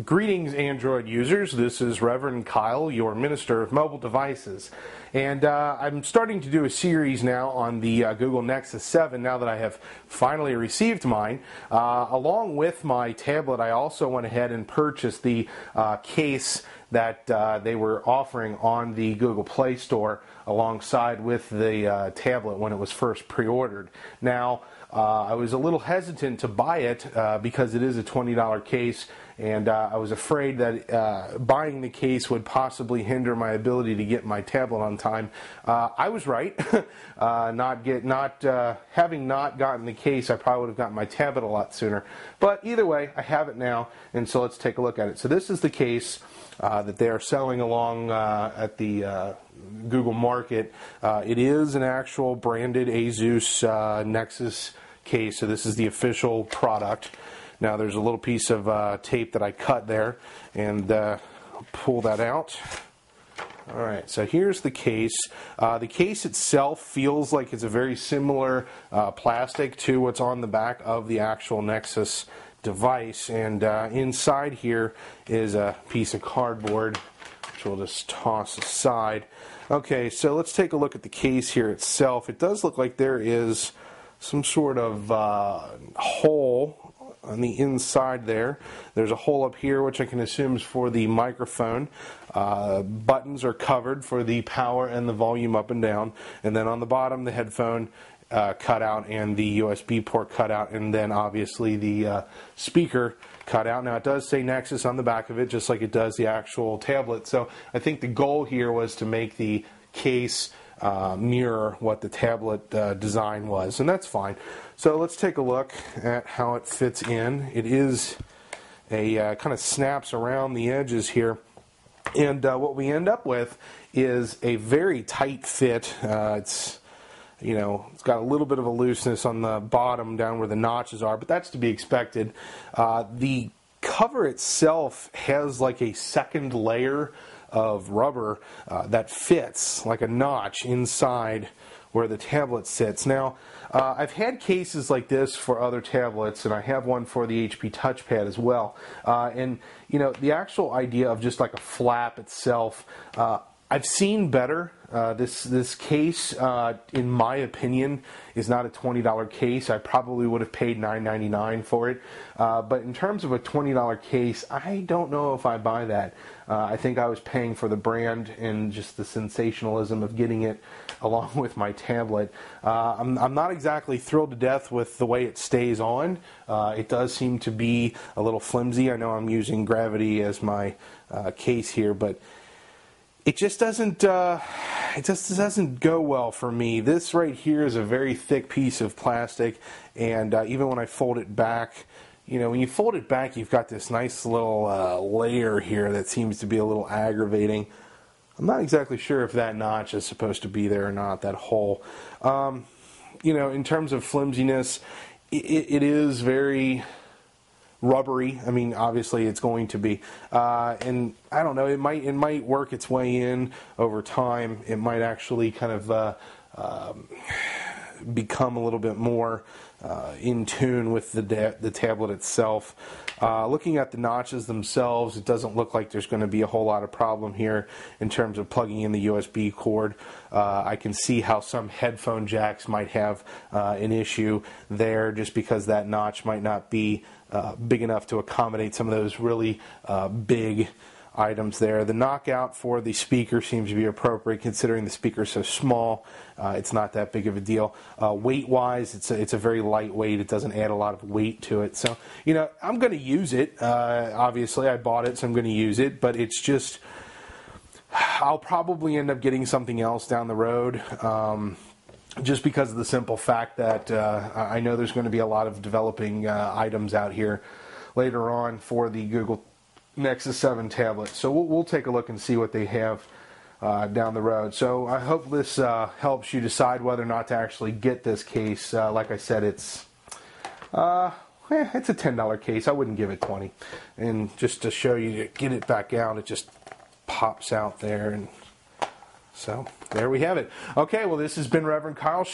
Greetings, Android users. This is Reverend Kyle, your Minister of Mobile Devices. And I'm starting to do a series now on the Google Nexus 7 now that I have finally received mine. Along with my tablet, I also went ahead and purchased the case that they were offering on the Google Play Store alongside with the tablet when it was first pre-ordered. Now, I was a little hesitant to buy it because it is a $20 case, and I was afraid that buying the case would possibly hinder my ability to get my tablet on time. I was right. Having not gotten the case, I probably would have gotten my tablet a lot sooner. But either way, I have it now, and so let's take a look at it. So this is the case that they are selling along at the Google Market. It is an actual branded Asus Nexus case, so this is the official product. Now there's a little piece of tape that I cut there, and I'll pull that out. Alright, so here's the case. The case itself feels like it's a very similar plastic to what's on the back of the actual Nexus device, and inside here is a piece of cardboard, which we'll just toss aside. Okay, so let's take a look at the case here itself. It does look like there is some sort of hole on the inside there. There's a hole up here, which I can assume is for the microphone. Buttons are covered for the power and the volume up and down. And then on the bottom, the headphone cutout and the USB port cutout, and then obviously the speaker cutout. Now it does say Nexus on the back of it, just like it does the actual tablet. So I think the goal here was to make the case mirror what the tablet design was, and that's fine. So let's take a look at how it fits in. It is a kind of snaps around the edges here, and what we end up with is a very tight fit. It's got a little bit of a looseness on the bottom down where the notches are, but that's to be expected. The cover itself has like a second layer of rubber that fits like a notch inside where the tablet sits. Now, I've had cases like this for other tablets, and I have one for the HP touchpad as well. And the actual idea of just like a flap itself, I've seen better. This case, in my opinion, is not a $20 case. I probably would have paid $9.99 for it. But in terms of a $20 case, I don't know if I buy that. I think I was paying for the brand and just the sensationalism of getting it along with my tablet. I'm not exactly thrilled to death with the way it stays on. It does seem to be a little flimsy. I know I'm using gravity as my case here, but it just doesn't go well for me. This right here is a very thick piece of plastic, and even when I fold it back, when you fold it back, you've got this nice little layer here that seems to be a little aggravating. I'm not exactly sure if that notch is supposed to be there or not, that hole. In terms of flimsiness, it is very rubbery. I mean, obviously it's going to be, and I don't know, it might work its way in over time. It might actually kind of become a little bit more in tune with the tablet itself. Looking at the notches themselves, it doesn't look like there's going to be a whole lot of problem here in terms of plugging in the USB cord. I can see how some headphone jacks might have an issue there, just because that notch might not be big enough to accommodate some of those really big items there. The knockout for the speaker seems to be appropriate considering the speaker is so small. It's not that big of a deal. Weight-wise, it's a very lightweight. It doesn't add a lot of weight to it. So, I'm going to use it. Obviously, I bought it, so I'm going to use it. But it's just, I'll probably end up getting something else down the road. Just because of the simple fact that I know there's going to be a lot of developing items out here later on for the Google Nexus 7 tablet. So we'll take a look and see what they have down the road. So I hope this helps you decide whether or not to actually get this case. Like I said, it's a $10 case. I wouldn't give it $20. And just to show you, to get it back out, it just pops out there. And so there we have it. Okay, well, this has been Reverend Kyle.